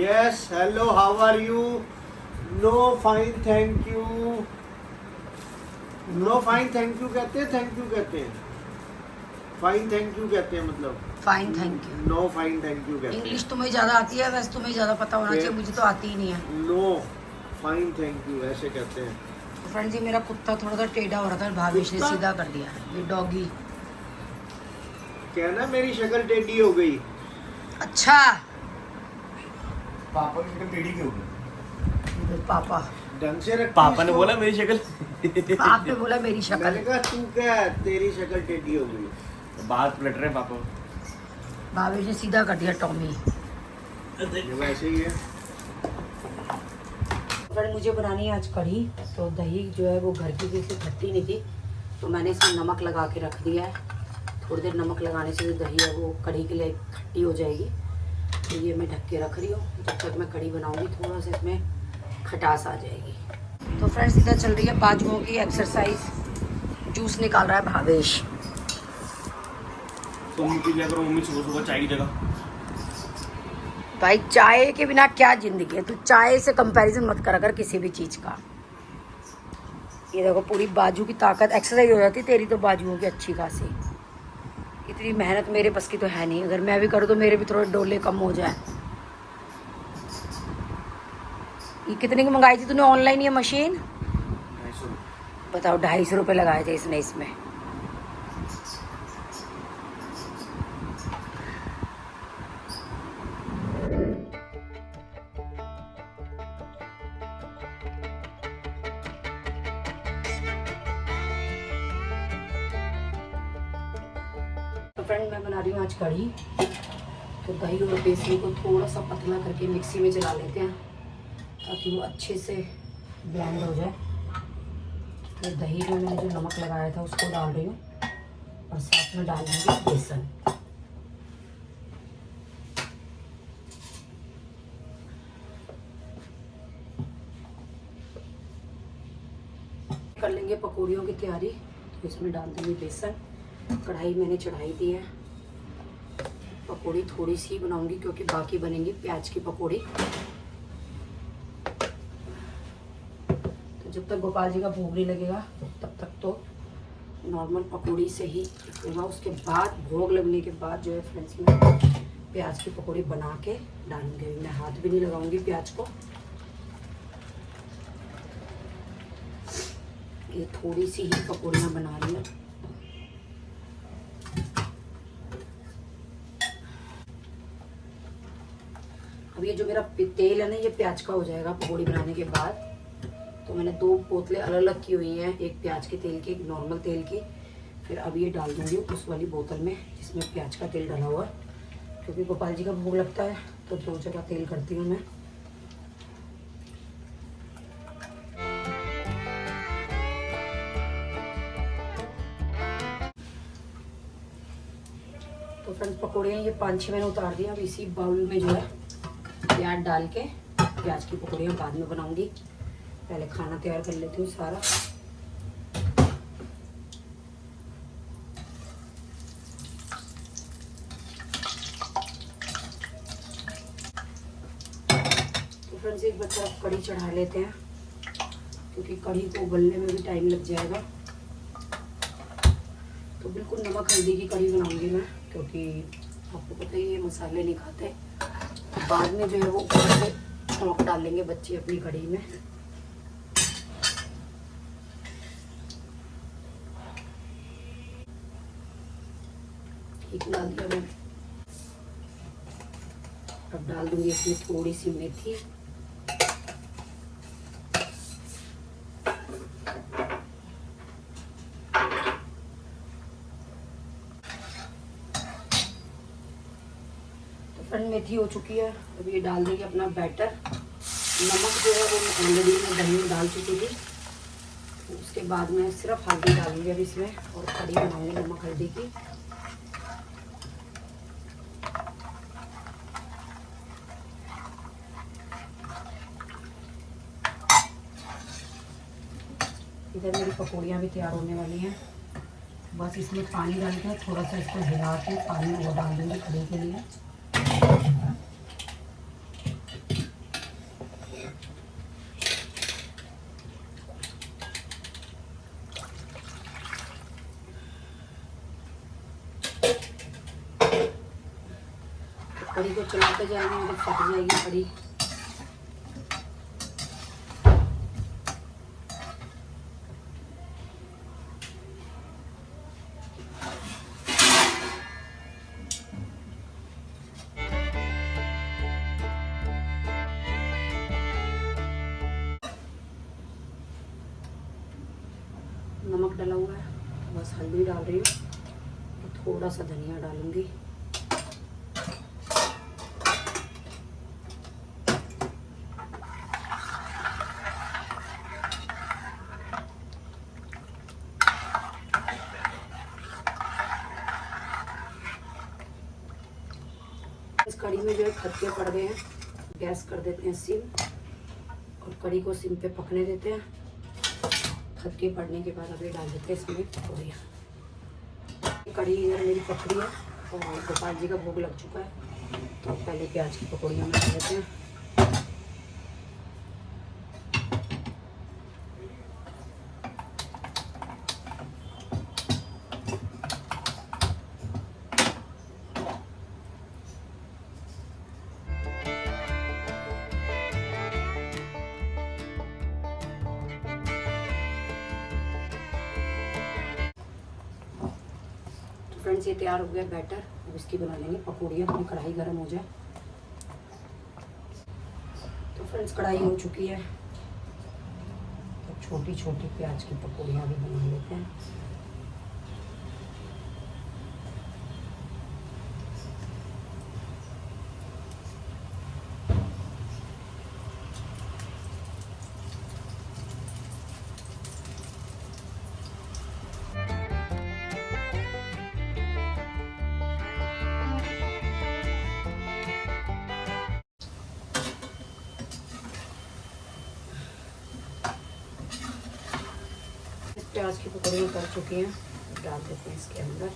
Yes hello how are you? No fine thank you. No fine thank you कहते हैं, thank you कहते हैं, fine thank you कहते हैं, मतलब fine thank you. No fine thank you कहते हैं। इंग्लिश तुम्हें ज़्यादा आती है, वैसे तुम्हें ज़्यादा पता होना चाहिए, मुझे तो आती ही नहीं है। नो फाइन थैंक यू ऐसे कहते हैं। तो फ्रेंड जी मेरा कुत्ता थोड़ा सा टेढ़ा हो रहा था, भावेश ने कुत्ता? सीधा कर दिया। ये डॉगी। कहना मेरी शक्ल टेढ़ी हो गई। अच्छा पापा की शक्ल टेढ़ी क्यों हो गई? पापा ढंग से रख। पापा ने बोला मेरी शक्ल आपने बोला मेरी शक्ल। मैंने कहा तू क्या तेरी शक्ल टेढ़ी हो गई। बाल पलट रहे पापा। भावेश ने सीधा कर दिया टॉमी। ये वैसे ही है। फ्रेंड मुझे बनानी है आज कढ़ी। तो दही जो है वो घर की जैसे खट्टी नहीं थी, तो मैंने इसमें नमक लगा के रख दिया है। थोड़ी देर नमक लगाने से जो दही है वो कढ़ी के लिए खट्टी हो जाएगी। तो ये मैं ढक के रख रही हूँ, जब तक मैं कढ़ी बनाऊंगी थोड़ा सा इसमें खटास आ जाएगी। तो फ्रेंड्स इधर चल रही है बाजुओं की एक्सरसाइज। जूस निकाल रहा है भावेश। तुम पी लिया करो मम्मी सुबह सुबह चाय की जगह। भाई चाय के बिना क्या जिंदगी है, तू चाय से कंपैरिजन मत कर अगर किसी भी चीज़ का। ये देखो पूरी बाजू की ताकत एक्सरसाइज हो जाती तेरी तो बाजुओं की अच्छी खासी। इतनी मेहनत मेरे बस की तो है नहीं, अगर मैं भी करूँ तो मेरे भी थोड़े डोले कम हो जाए। ये कितने की मंगाई थी तूने ऑनलाइन ये मशीन? 250 बताओ 250 रुपये लगाए थे इसने इसमें। तो फ्रेंड मैं बना रही हूँ आज कढ़ी। तो दही और बेसन को थोड़ा सा पतला करके मिक्सी में चला लेते हैं ताकि वो अच्छे से ब्लेंड हो जाए। तो दही में मैंने जो नमक लगाया था उसको डाल रही हूँ और साथ में डाल दूँगी बेसन। कर लेंगे पकौड़ियों की तैयारी। तो इसमें डाल देंगे बेसन। कढ़ाई मैंने चढ़ाई दी है। पकौड़ी थोड़ी सी बनाऊंगी क्योंकि बाकी बनेंगी प्याज की पकौड़ी। तो जब तक गोपाल जी का भोग नहीं लगेगा तब तक तो नॉर्मल पकौड़ी से ही होगा। उसके बाद भोग लगने के बाद जो है फ्रेंड्स मैं प्याज की पकौड़ी बना के डालूंगी। मैं हाथ भी नहीं लगाऊंगी प्याज को। ये थोड़ी सी ही पकौड़ियाँ बना रही हूँ। अब ये जो मेरा तेल है ना ये प्याज का हो जाएगा पकौड़ी बनाने के बाद। तो मैंने 2 बोतलें अलग अलग की हुई हैं, एक प्याज के तेल की एक नॉर्मल तेल की। फिर अब ये डाल दूंगी उस वाली बोतल में जिसमें प्याज का तेल डाला हुआ है, क्योंकि गोपाल जी का भोग लगता है तो 2 जगह तेल करती हूँ मैं। तो फ्रेंड्स पकौड़ियाँ ये 5-6 मैंने उतार दिया। अब इसी बाउल में जो है प्याज डाल के प्याज की पकौड़ियाँ बाद में बनाऊंगी। पहले खाना तैयार कर लेती हूँ सारा। तो फ्रेंड्स एक बार कढ़ी चढ़ा लेते हैं क्योंकि कढ़ी को उबलने में भी टाइम लग जाएगा। तो बिल्कुल नमक हल्दी की कढ़ी बनाऊंगी मैं, क्योंकि आपको पता ही है मसाले नहीं खाते। बाद में जो है वो ऊपर से छौंक डालेंगे बच्चे अपनी कढ़ी में। एक डाल दिया मैं। अब डाल दूंगी इसमें थोड़ी सी मेथी। फ्रेंड मेथी हो चुकी है। अब ये डाल देंगे अपना बैटर। नमक जो है वो ऑलरेडी मैं दही में डाल चुकी थी। उसके बाद मैं सिर्फ हल्दी डालूंगी अब इसमें और कढ़ी बनाऊंगी नमक हल्दी की। इधर मेरी पकौड़ियाँ भी तैयार होने वाली हैं। बस इसमें पानी डाल के थोड़ा सा इसको हिला के पानी वो डाल दूँगी कढ़ी के लिए। कढ़ी को चलाते जाएंगे तो फट जाएगी कढ़ी। नमक डाला हुआ है, बस हल्दी डाल रही हूँ और थोड़ा सा धनिया डालूंगी। इस कढ़ी में जो है खट्टे पड़ गए हैं, गैस कर देते हैं सिम और कढ़ी को सिम पे पकने देते हैं। खट्टे पड़ने के बाद अभी डाल देते हैं इसमें पकौड़ियाँ। कढ़ी इधर मेरी पकड़ी है और गोपाल जी का भोग लग चुका है, तो पहले प्याज की पकौड़ियाँ में डाल देते हैं। फ्रेंड्स ये तैयार हो गया बैटर, अब इसकी बना लेंगे पकौड़ियाँ। अपनी कढ़ाई गर्म हो जाए। तो फ्रेंड्स कढ़ाई हो चुकी है, तो छोटी छोटी प्याज की पकौड़ियाँ भी बना लेते हैं। प्याज की पकौड़ियाँ कर चुकी हैं, डाल देते हैं इसके अंदर।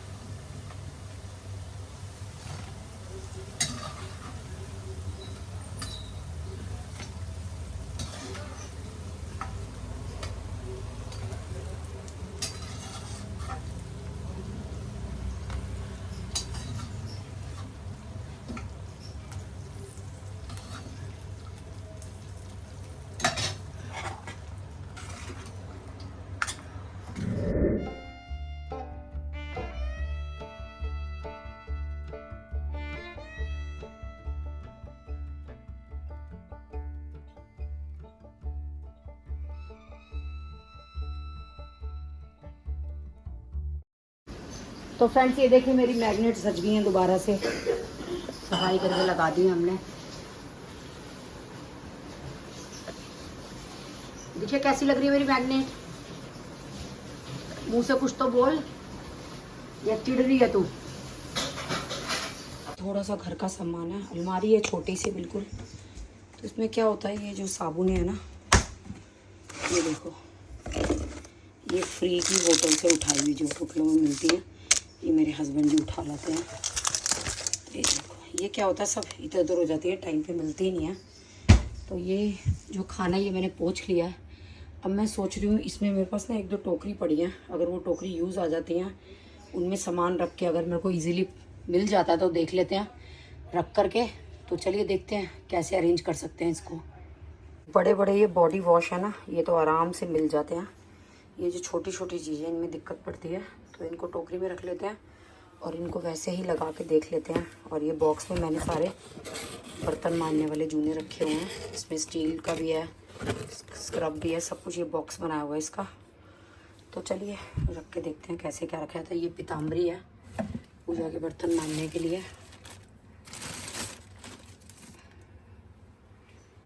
तो फ्रेंड्स ये देखिए मेरी मैग्नेट सज गई हैं, दोबारा से सफाई करके लगा दी हमने। देखिए कैसी लग रही है मेरी मैग्नेट। मुंह से कुछ तो बोल, या चिढ़ रही है तू। थोड़ा सा घर का सामान है, अलमारी है छोटी सी बिल्कुल। तो इसमें क्या होता है, ये जो साबुन है ना, ये देखो, ये फ्री की होटल से उठाई हुई जो होटलों में मिलती है, ये मेरे हस्बैंड जी उठा लाते हैं। ये देखो, ये क्या होता है, सब इधर उधर हो जाती है, टाइम पे मिलती ही नहीं है। तो ये जो खाना ये मैंने पोंछ लिया है। अब मैं सोच रही हूँ इसमें मेरे पास ना एक दो टोकरी पड़ी हैं, अगर वो टोकरी यूज़ आ जाती हैं, उनमें सामान रख के अगर मेरे को इजीली मिल जाता है तो देख लेते हैं रख करके। तो चलिए देखते हैं कैसे अरेंज कर सकते हैं इसको। बड़े बड़े ये बॉडी वॉश है ना, ये तो आराम से मिल जाते हैं। ये जो छोटी छोटी चीज़ें इनमें दिक्कत पड़ती है, तो इनको टोकरी में रख लेते हैं और इनको वैसे ही लगा के देख लेते हैं। और ये बॉक्स में मैंने सारे बर्तन मांजने वाले जूने रखे हुए हैं। इसमें स्टील का भी है, स्क्रब भी है, सब कुछ ये बॉक्स बनाया हुआ है इसका। तो चलिए रख के देखते हैं कैसे क्या रखा था। ये पीताम्बरी है पूजा के बर्तन मांजने के लिए।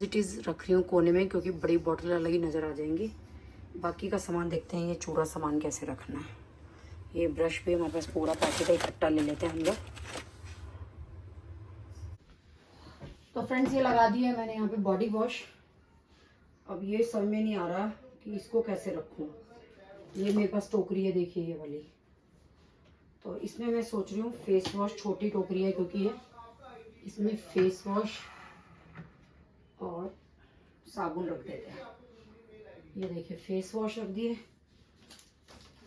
इट इज़ रख रही हूँ कोने में, क्योंकि बड़ी बॉटल अलग ही नज़र आ जाएंगी। बाकी का सामान देखते हैं, ये चूड़ा सामान कैसे रखना है। ये ब्रश भी हमारे पास पूरा पैकेट है, इकट्ठा ले लेते हैं हम लोग। तो फ्रेंड्स ये लगा दिया है मैंने यहाँ पे बॉडी वॉश। अब ये समझ में नहीं आ रहा कि इसको कैसे रखूँ। ये मेरे पास टोकरी है, देखिए ये वाली। तो इसमें मैं सोच रही हूँ फेस वॉश, छोटी टोकरी है क्योंकि ये, इसमें फेस वॉश और साबुन रख देते हैं। ये देखिए फेस वॉश रख दिए,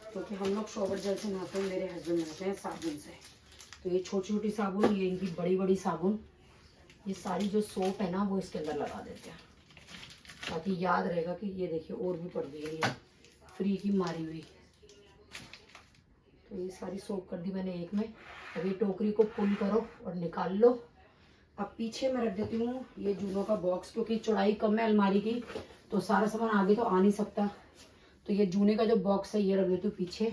क्योंकि हम लोग शॉवर जेल से नहाते हैं, मेरे हस्बैंड नहाते हैं साबुन से। तो ये छोटी छोटी साबुन, ये इनकी बड़ी बड़ी साबुन, ये सारी जो सोप है ना वो इसके अंदर लगा देते हैं, ताकि याद रहेगा कि ये देखिए और भी पड़ गई है ये फ्री की मारी हुई। तो ये सारी सोप कर दी मैंने एक में। अब ये टोकरी को पुल करो और निकाल लो। अब पीछे मैं रख देती हूँ ये जूनों का बॉक्स, क्योंकि चौड़ाई कम है अलमारी की, तो सारा सामान आगे तो आ नहीं सकता। तो ये जूने का जो बॉक्स है ये रख देती हूँ पीछे,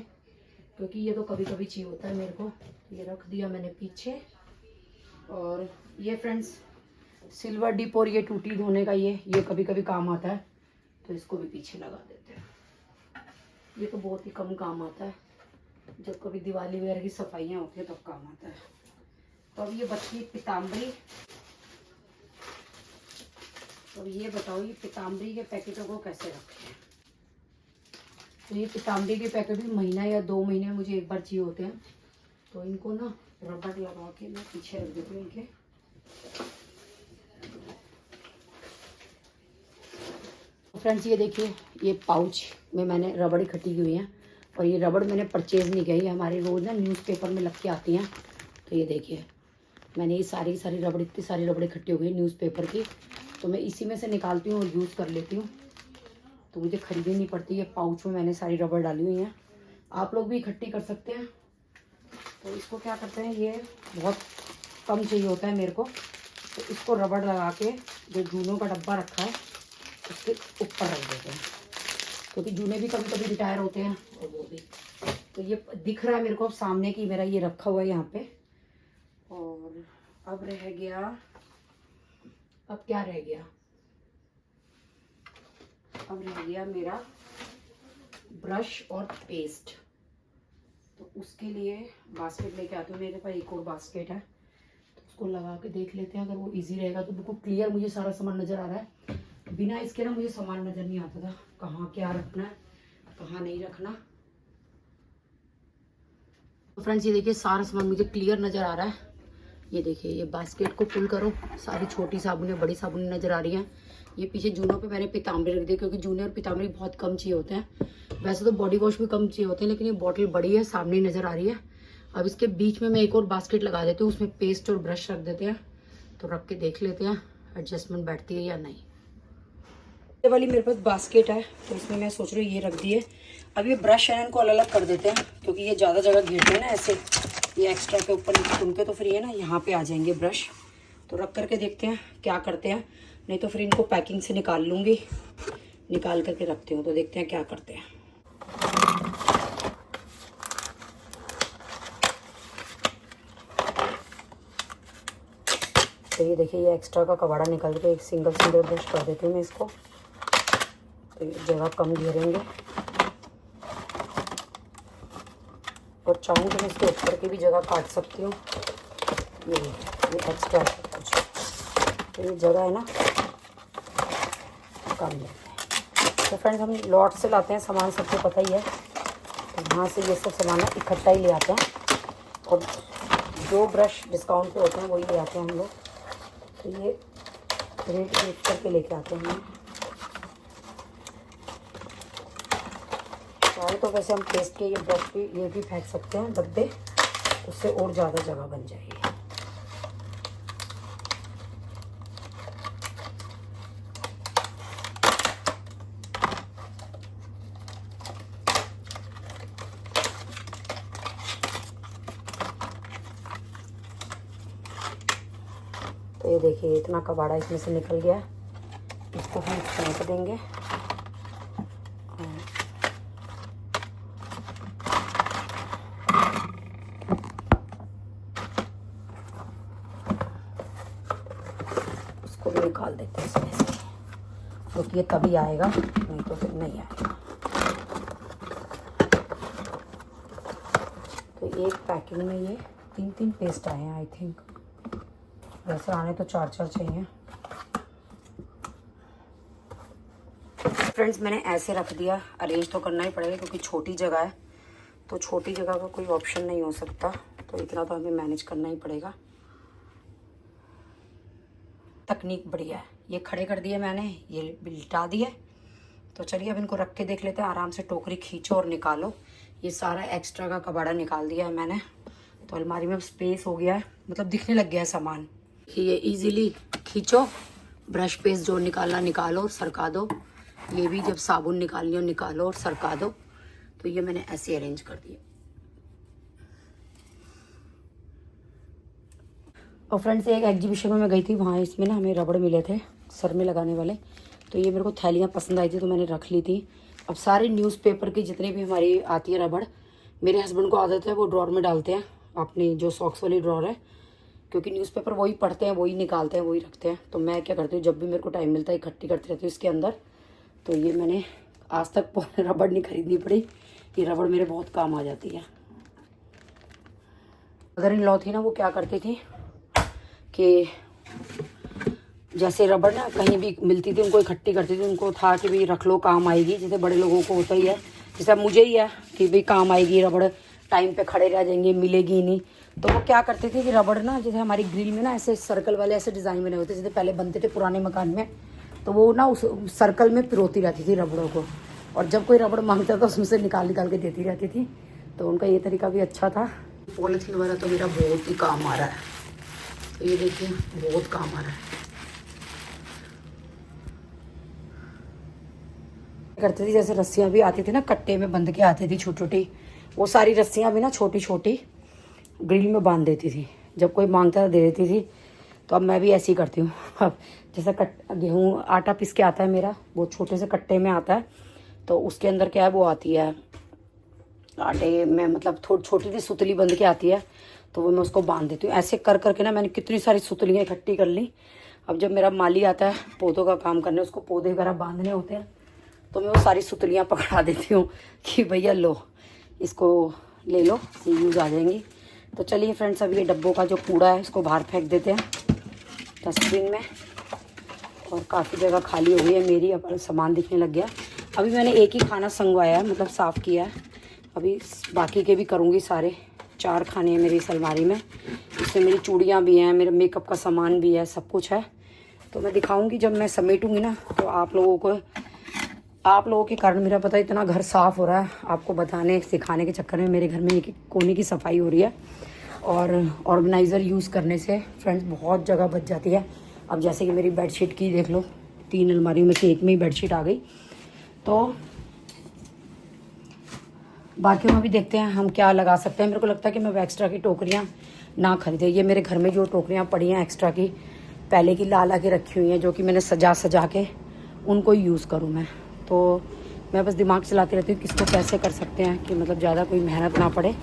क्योंकि ये तो कभी कभी चाहिए होता है मेरे को। ये रख दिया मैंने पीछे। और ये फ्रेंड्स सिल्वर डिप और ये टूटी धोने का ये कभी कभी काम आता है, तो इसको भी पीछे लगा देते हैं। ये तो बहुत ही कम काम आता है, जब कभी दिवाली वगैरह की सफाइयाँ होती है तब काम आता है। तो अब ये बची पीताम्बरी। तो ये बताओ ये पीताम्बरी के पैकेटों को कैसे रखें। तो ये पीताम्बरी के पैकेट भी महीना या 2 महीने में मुझे एक बार चाहिए होते हैं, तो इनको ना रबड़ लगा के मैं पीछे रख देती हूँ इनके। फ्रेंड्स ये देखिए ये पाउच में मैंने रबड़ इकट्ठी की हुई है, और ये रबड़ मैंने परचेज़ नहीं किया, ये हमारे रोज़ ना न्यूज़पेपर में लग के आती हैं। तो ये देखिए मैंने ये सारी रबड़, इतनी सारी रबड़ इकट्ठी हो गई न्यूज़पेपर की, तो मैं इसी में से निकालती हूँ और यूज़ कर लेती हूँ, तो मुझे खरीदनी नहीं पड़ती। ये पाउच में मैंने सारी रबड़ डाली हुई हैं, आप लोग भी इकट्ठी कर सकते हैं। तो इसको क्या करते हैं, ये बहुत कम चाहिए होता है मेरे को, तो इसको रबड़ लगा के जो जूनों का डब्बा रखा है उसके ऊपर रख देते हैं, क्योंकि जूने भी कभी कभी रिटायर होते हैं और वो भी। तो ये दिख रहा है मेरे को अब सामने की मेरा ये रखा हुआ है यहाँ पे। और अब रह गया, अब क्या रह गया, अब रह गया मेरा ब्रश और पेस्ट। तो उसके लिए बास्केट लेके आती हूँ, मेरे पास एक और बास्केट है, तो उसको लगा के देख लेते हैं। अगर वो इजी रहेगा तो बिल्कुल क्लियर मुझे सारा सामान नज़र आ रहा है। बिना इसके ना मुझे सामान नज़र नहीं आता था, कहाँ क्या रखना है कहाँ नहीं रखना। तो फ्रेंड्स ये देखिए सारा सामान मुझे क्लियर नज़र आ रहा है। ये देखिए ये बास्केट को पुल करो, सारी छोटी साबुनें बड़ी साबुनें नज़र आ रही हैं। ये पीछे जूनों पे मैंने पीताम्बरी रख दी, क्योंकि जूने और पीताम्बरी बहुत कम चाहिए होते हैं। वैसे तो बॉडी वॉश भी कम चाहिए होते हैं, लेकिन ये बॉटल बड़ी है, सामने नज़र आ रही है। अब इसके बीच में मैं एक और बास्केट लगा देती हूँ, उसमें पेस्ट और ब्रश रख देते हैं। तो रख के देख लेते हैं एडजस्टमेंट बैठती है या नहीं। ये वाली मेरे पास बास्केट है, तो इसमें मैं सोच रही हूँ ये रख दिए। अब ये ब्रश है इनको अलग अलग कर देते हैं, क्योंकि ये ज़्यादा जगह घेरते हैं ना ऐसे, ये एक्स्ट्रा के ऊपर उनके तो फ्री है ना, यहाँ पे आ जाएंगे ब्रश। तो रख करके देखते हैं क्या करते हैं, नहीं तो फिर इनको पैकिंग से निकाल लूँगी, निकाल करके रखती हूँ। तो देखते हैं क्या करते हैं। तो ये देखिए ये एक्स्ट्रा का कबाड़ा निकाल के एक सिंगल ब्रश कर देती हूँ मैं इसको, तो ये जगह कम घेरेंगे। और चाहूँ तो मैं इसके ऊपर की भी जगह काट सकती हूँ। ये एक्स्ट्रा कुछ, तो ये जगह है ना कम लेते हैं। तो फ्रेंड्स हम लॉट से लाते हैं सामान, सबको पता ही है, तो वहाँ से ये सब सामान इकट्ठा ही ले आते हैं, और जो ब्रश डिस्काउंट पे होते हैं वही ले आते हैं हम लोग। तो ये रेट देख करके लेके आते हैं हम। चाहे तो वैसे हम पेस्ट के ये ब्रश भी ये भी फेंक सकते हैं डब्बे, उससे और ज़्यादा जगह बन जाएगी। तो ये देखिए इतना कबाड़ा इसमें से निकल गया, इसको हम फेंक देंगे। उसको भी निकाल देते हैं इसमें से, क्योंकि ये तभी आएगा, नहीं तो फिर नहीं आएगा। तो एक पैकिंग में ये 3 पेस्ट आए हैं आई थिंक, वैसे आने तो 4 चाहिए। फ्रेंड्स मैंने ऐसे रख दिया, अरेंज तो करना ही पड़ेगा क्योंकि छोटी जगह है, तो छोटी जगह का कोई ऑप्शन नहीं हो सकता, तो इतना तो हमें मैनेज करना ही पड़ेगा। तकनीक बढ़िया है, ये खड़े कर दिए मैंने, ये लिटा दिए। तो चलिए अब इनको रख के देख लेते हैं। आराम से टोकरी खींचो और निकालो। ये सारा एक्स्ट्रा का कबाड़ा निकाल दिया है मैंने। तो अलमारी में स्पेस हो गया है, मतलब दिखने लग गया है सामान। ये इजीली खींचो, ब्रश पेस्ट जो निकालना निकालो और सरका दो। ये भी जब साबुन निकालनी हो निकालो और सरका दो। तो ये मैंने ऐसे अरेंज कर दिया। और फ्रेंड्स एक एग्जीबिशन में मैं गई थी, वहाँ इसमें ना हमें रबड़ मिले थे सर में लगाने वाले। तो ये मेरे को थैलियाँ पसंद आई थी तो मैंने रख ली थी। अब सारे न्यूज़पेपर की जितनी भी हमारी आती है रबड़, मेरे हस्बैंड को आदत है वो ड्रॉर में डालते हैं, अपनी जो सॉक्स वाली ड्रॉर है, क्योंकि न्यूज़पेपर वही पढ़ते हैं, वही निकालते हैं, वही रखते हैं। तो मैं क्या करती हूँ, जब भी मेरे को टाइम मिलता है इकट्ठी करती रहती हूँ इसके अंदर। तो ये मैंने आज तक रबड़ नहीं खरीदनी पड़ी, ये रबड़ मेरे बहुत काम आ जाती है। मदर इन लॉ थी ना, वो क्या करती थी कि जैसे रबड़ ना कहीं भी मिलती थी उनको इकट्ठी करती थी। उनको था कि भाई रख लो, काम आएगी। जैसे बड़े लोगों को होता ही है, जैसे मुझे ही है कि भाई काम आएगी रबड़, टाइम पे खड़े रह जाएंगे, मिलेगी नहीं। तो वो क्या करते थे कि रबड़ ना, जैसे हमारी ग्रिल में ना ऐसे सर्कल वाले ऐसे डिज़ाइन बने होते, जैसे पहले बनते थे पुराने मकान में। तो वो ना उस सर्कल में पिरोती रहती थी रबड़ों को, और जब कोई रबड़ मांगता था उसमें से निकाल निकाल के देती रहती थी। तो उनका ये तरीका भी अच्छा था। पॉलीथीन वाला तो मेरा बहुत ही काम आ रहा है। तो ये देखिए बहुत काम आ रहा है। करती थी जैसे रस्सियाँ भी आती थी ना, कट्टे में बंध के आती थी छोटी छोटी, वो सारी रस्सियाँ भी ना छोटी छोटी ग्रिल में बांध देती थी। जब कोई मांगता था दे देती थी। तो अब मैं भी ऐसे ही करती हूँ। अब जैसा गेहूँ आटा पिस के आता है मेरा, वो छोटे से कट्टे में आता है। तो उसके अंदर क्या है, वो आती है आटे में, मतलब थोड़ी छोटी सी सुतली बंध के आती है। तो वो मैं उसको बांध देती हूँ। ऐसे कर करके ना मैंने कितनी सारी सुतलियाँ इकट्ठी कर ली। अब जब मेरा माली आता है पौधों का काम करने, उसको पौधे वगैरह बांधने होते हैं, तो मैं वो सारी सुतलियाँ पकड़ा देती हूँ कि भैया लो, इसको ले लो, ये यूज़ आ जाएंगी। तो चलिए फ्रेंड्स, अब ये डब्बों का जो कूड़ा है इसको बाहर फेंक देते हैं डस्टबिन में। और काफ़ी जगह खाली हो गई है मेरी, अब सामान दिखने लग गया। अभी मैंने एक ही खाना संगवाया है, मतलब साफ़ किया है। अभी बाकी के भी करूँगी सारे। 4 खाने हैं मेरी इस अलमारी में। इसमें मेरी चूड़ियाँ भी हैं, मेरा मेकअप का सामान भी है, सब कुछ है। तो मैं दिखाऊँगी जब मैं समेटूँगी ना, तो आप लोगों के कारण मेरा पता इतना घर साफ़ हो रहा है। आपको बताने सिखाने के चक्कर में मेरे घर में एक कोने की सफाई हो रही है। और ऑर्गेनाइज़र यूज़ करने से फ्रेंड्स बहुत जगह बच जाती है। अब जैसे कि मेरी बेडशीट की देख लो, 3 अलमारियों में से एक में ही बेडशीट आ गई। तो बाकियों में भी देखते हैं हम क्या लगा सकते हैं। मेरे को लगता है कि मैं एक्स्ट्रा की टोकरियाँ ना खरीदें। ये मेरे घर में जो टोकरियाँ पड़ी हैं एक्स्ट्रा की, पहले की ला के रखी हुई हैं, जो कि मैंने सजा के उनको यूज़ करूँ मैं। तो मैं बस दिमाग चलाती रहती हूँ किसको कैसे कर सकते हैं कि मतलब ज़्यादा कोई मेहनत ना पड़े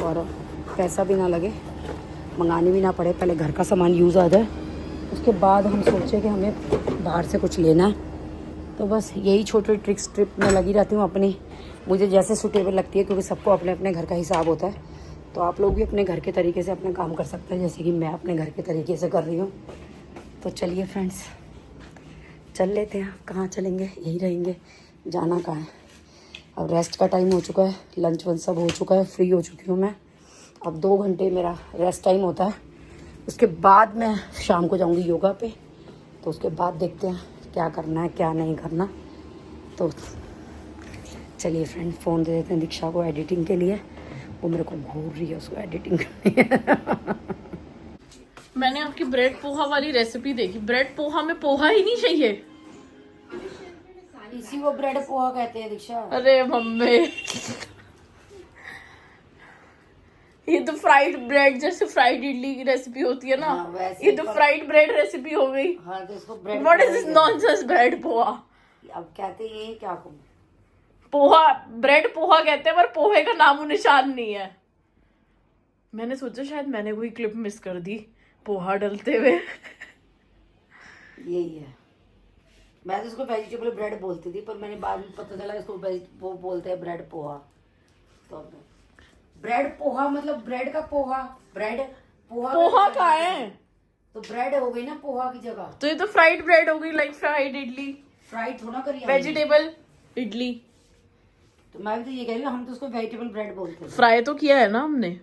और पैसा भी ना लगे, मंगानी भी ना पड़े। पहले घर का सामान यूज़ आ जाए, उसके बाद हम सोचें कि हमें बाहर से कुछ लेना है। तो बस यही छोटी ट्रिक्स ट्रिप में लगी रहती हूँ अपनी, मुझे जैसे सूटेबल लगती है, क्योंकि सबको अपने अपने घर का हिसाब होता है। तो आप लोग भी अपने घर के तरीके से अपना काम कर सकते हैं, जैसे कि मैं अपने घर के तरीके से कर रही हूँ। तो चलिए फ्रेंड्स, चल लेते हैं। कहाँ चलेंगे, यहीं रहेंगे, जाना कहाँ है। अब रेस्ट का टाइम हो चुका है, लंच वंच सब हो चुका है, फ्री हो चुकी हूँ मैं। अब 2 घंटे मेरा रेस्ट टाइम होता है, उसके बाद मैं शाम को जाऊँगी योगा पे। तो उसके बाद देखते हैं क्या करना है क्या नहीं करना। तो चलिए फ्रेंड, फ़ोन दे देते हैं दीक्षा को एडिटिंग के लिए, वो मेरे को घूर रही है, उसको एडिटिंग करनी है। मैंने आपकी ब्रेड पोहा वाली रेसिपी देखी। ब्रेड पोहा में पोहा ही नहीं चाहिए? इसी को ब्रेड पोहा कहते हैं दीक्षा। अरे मम्मी, ये तो फ्राइड ब्रेड जैसे फ्राइड इडली की रेसिपी होती है ना, वैसे ये तो फ्राइड ब्रेड रेसिपी हो गई। हाँ, तो इसको bread what is this nonsense bread poha? अब कहते हैं ये क्या कहूँ, पोहा, ब्रेड पोहा कहते हैं, पर पोहे का नामो निशान नहीं है। मैंने सोचा शायद मैंने कोई क्लिप मिस कर दी पोहा डलते हुए। यही है। मैं तो इसको वेजिटेबल ब्रेड बोलती थी, पर मैंने बाद में पता चला इसको वो बोलते हैं ब्रेड पोहा। तो ब्रेड पोहा मतलब ब्रेड का पोहा, ब्रेड पोहा। पोहा का है तो ब्रेड हो गई ना पोहा की जगह। तो ये तो फ्राइड ब्रेड हो गई, लाइक फ्राइड इडली, फ्राइड थोड़ा करी वेजिटेबल इडली। तो मैं भी तो ये कह रही हूँ, हम तो उसको वेजिटेबल ब्रेड बोलते हैं। फ्राई तो किया है ना हमने।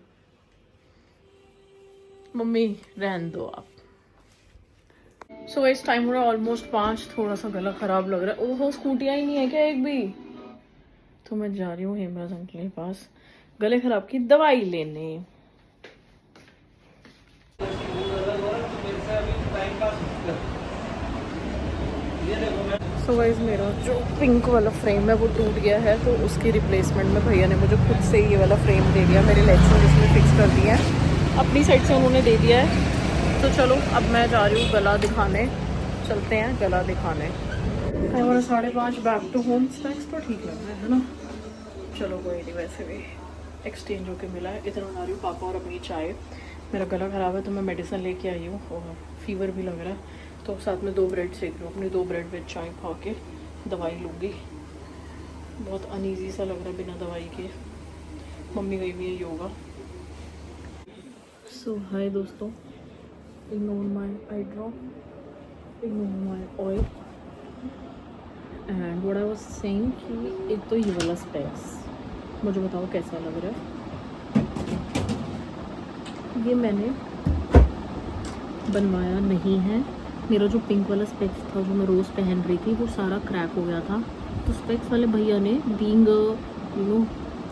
मम्मी रहने दो आप। सो इस टाइम हो रहा है ऑलमोस्ट 5, थोड़ा सा गला खराब लग रहा है। ओहो स्कूटियाँ ही नहीं है क्या एक भी? तो मैं जा रही हूँ हेमराज अंकल के पास गले खराब की दवाई लेने। सो गाइस मेरा जो पिंक वाला फ्रेम है वो टूट गया है, तो उसकी रिप्लेसमेंट में भैया ने मुझे खुद से ये वाला फ्रेम दे दिया। मेरे लेग्स में इसमें फिक्स कर दिया है, अपनी साइड से उन्होंने दे दिया है। तो चलो अब मैं जा रही हूँ गला दिखाने, चलते हैं गला दिखाने। हमारा 5:30 बैक टू होम। स्नैक्स तो ठीक लग रहा है ना, चलो कोई नहीं, वैसे भी एक्सचेंज होके मिला है। इतना बना रही हूँ पापा और अपनी चाय। मेरा गला ख़राब है तो मैं मेडिसिन लेके आई हूँ और फीवर भी लग रहा है, तो साथ में 2 ब्रेड सेक लूँ। अपनी 2 ब्रेड विद चाय खा के दवाई लूँगी। बहुत अनईजी सा लग रहा है बिना दवाई के। मम्मी गई हुई है योगा। सो हाय दोस्तों, ignore my I drop, ignore my oil and what I was saying कि एक तो ये वाला स्पेक्स मुझे बताओ कैसा लग रहा है। ये मैंने बनवाया नहीं है। मेरा जो पिंक वाला स्पेक्स था जो मैं रोज़ पहन रही थी वो सारा क्रैक हो गया था। तो स्पेक्स वाले भैया ने being you know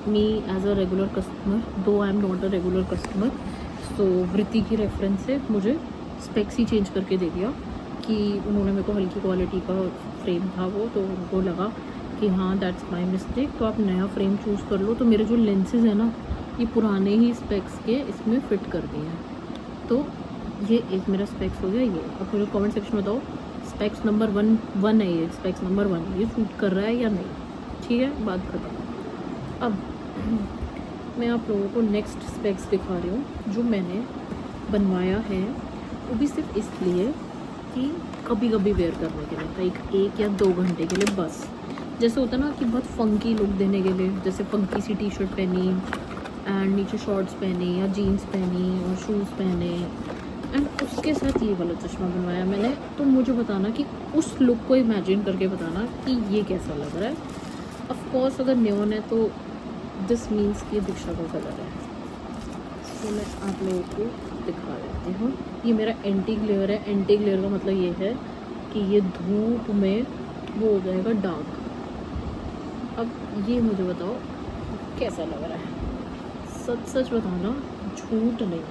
me as a regular customer, though I am not a regular customer, so Vritti की रेफरेंस से मुझे स्पेक्स ही चेंज करके दे दिया। कि उन्होंने मेरे को हल्की क्वालिटी का फ्रेम था वो, तो उनको लगा कि हाँ दैट्स माय मिस्टेक, तो आप नया फ्रेम चूज़ कर लो। तो मेरे जो लेंसेज हैं ना ये पुराने ही स्पेक्स के इसमें फ़िट कर दिए हैं। तो ये एक मेरा स्पेक्स हो गया। ये अब मुझे कमेंट सेक्शन में बताओ स्पेक्स नंबर 1 है ये, स्पेक्स नंबर 1 ये सूट कर रहा है या नहीं। ठीक है, बात खत्म। अब मैं आप लोगों को नेक्स्ट स्पेक्स दिखा रही हूँ जो मैंने बनवाया है, वो भी सिर्फ इसलिए कि कभी कभी वेयर करने के लिए, लाइक 1 या 2 घंटे के लिए बस। जैसे होता है ना कि बहुत फंकी लुक देने के लिए, जैसे फंकी सी टी शर्ट पहनी एंड नीचे शॉर्ट्स पहनी या जीन्स पहनी और शूज़ पहने एंड उसके साथ ये वाला चश्मा बनवाया मैंने। तो मुझे बताना कि उस लुक को इमेजिन करके बताना कि ये कैसा लग रहा है। ऑफ कोर्स अगर न्योन है तो दिस मीन्स कि दीक्षा का कलर है। तो मैं आप लोगों को दिखा देती हूँ। ये मेरा एंटी ग्लेयर है। एंटी ग्लेयर का मतलब ये है कि ये धूप में वो हो जाएगा डार्क। अब ये मुझे बताओ कैसा लग रहा है, सच सच बताना, झूठ नहीं।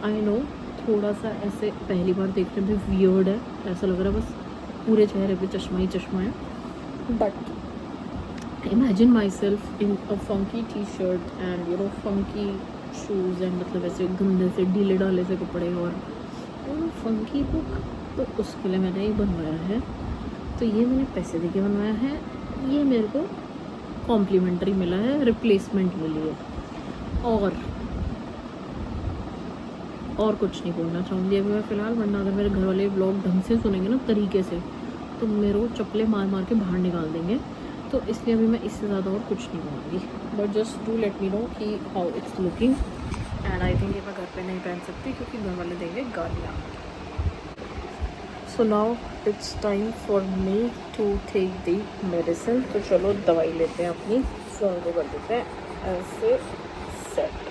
आई नो थोड़ा सा ऐसे पहली बार देखने में वियर्ड है, ऐसा लग रहा है बस पूरे चेहरे पे चश्मा ही चश्मा है, but imagine my self in a funky T shirt and you know funky shoes and मतलब ऐसे गंदे से ढीले ढाले से कपड़े और फंकी लुक। तो उसके लिए मैंने ये बनवाया है। तो ये मैंने पैसे दे के बनवाया है, ये मेरे को कॉम्प्लीमेंट्री मिला है, रिप्लेसमेंट मिली है। और कुछ नहीं बोलना चाहूँगी अभी मैं फ़िलहाल, वरना अगर मेरे घर वाले व्लॉग ढंग से सुनेंगे ना तरीके से तो मेरे को चप्पलें मार मार के बाहर निकाल देंगे। तो इसलिए अभी मैं इससे ज़्यादा और कुछ नहीं बोलूँगी, but just do let me know कि how it's looking. And I think ये मैं घर पे नहीं पहन सकती क्योंकि घर वाले देंगे गालियाँ। So now it's time for me to take the medicine. तो चलो दवाई लेते हैं अपनी, फ़ोन को कर देते हैं ऐसे सेट।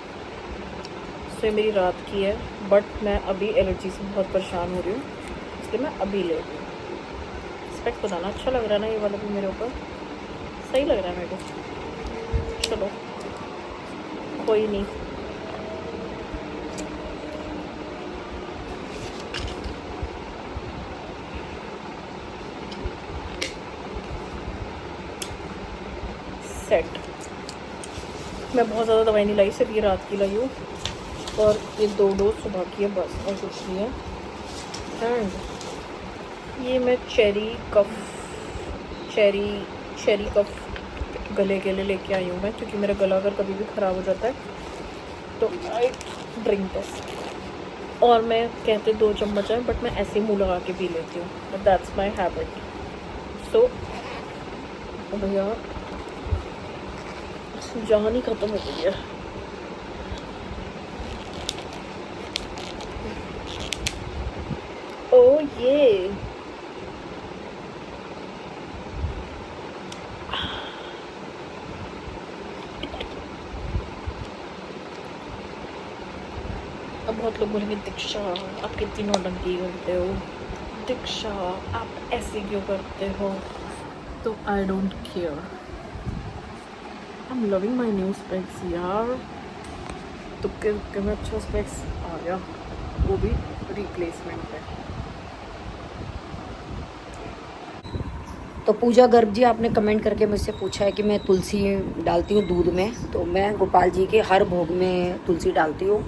तो ये मेरी रात की है, बट मैं अभी एलर्जी से बहुत परेशान हो रही हूँ, इसलिए मैं अभी ले रही हूँ। स्पेक्स बताना अच्छा लग रहा है ना ये वाला भी मेरे ऊपर, सही लग रहा है मेरे को। चलो कोई नहीं, सेट। मैं बहुत ज़्यादा दवाई नहीं लाई, सिर्फ ये रात की लाई हूँ और ये 2 डोज सुबह की है बस, और कुछ नहीं है। एंड ये मैं चेरी कफ गले के लिए लेके आई हूँ मैं, क्योंकि मेरा गला अगर कभी भी ख़राब हो जाता है तो आई ड्रिंक दिस। और मैं कहते 2 चम्मच है, बट मैं ऐसे ही मुँह लगा के पी लेती हूँ, बट दैट्स माई हैबिट। सो भैया जान ही ख़त्म हो गई है। ओ ये अब बहुत लोग बोलेंगे दीक्षा आप कितनी नौटंकी करते हो, दीक्षा आप ऐसे क्यों करते हो? तो I don't care. I am loving my new specs यार। तो में अच्छा स्पेक्स आ गया, वो भी रिप्लेसमेंट पे। तो पूजा गर्ग जी, आपने कमेंट करके मुझसे पूछा है कि मैं तुलसी डालती हूँ दूध में। तो मैं गोपाल जी के हर भोग में तुलसी डालती हूँ।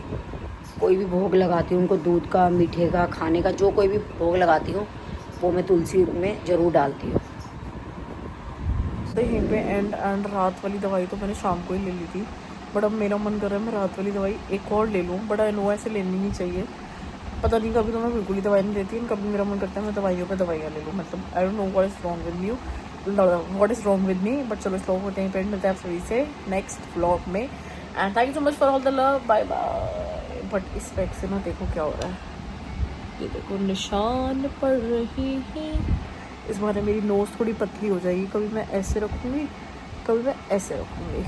कोई भी भोग लगाती हूँ उनको, दूध का, मीठे का, खाने का, जो कोई भी भोग लगाती हूँ वो मैं तुलसी में ज़रूर डालती हूँ। तो यहीं पे एंड रात वाली दवाई तो मैंने शाम को ही ले ली थी, बट अब मेरा मन कर रहा है मैं रात वाली दवाई एक और ले लूँ, बट आई नो ऐसे लेनी नहीं चाहिए। पता नहीं, कभी तो मैं बिल्कुल ही दवाई नहीं लेती, कभी मेरा मन करता है मैं दवाइयों पे दवाइयाँ ले लूँ। मतलब I don't know what is wrong with me, but चलो इस लोगों को कहीं पर मिलते हैं आप सभी से नेक्स्ट व्लॉग में। And thank you so much for all the love, bye bye. But इस पैक से ना देखो क्या हो रहा है, ये देखो निशान पड़ रही है। इस बार मेरी नोज़ थोड़ी पतली हो जाएगी, कभी मैं ऐसे रखूँगी, कभी मैं ऐसे रखूँगी।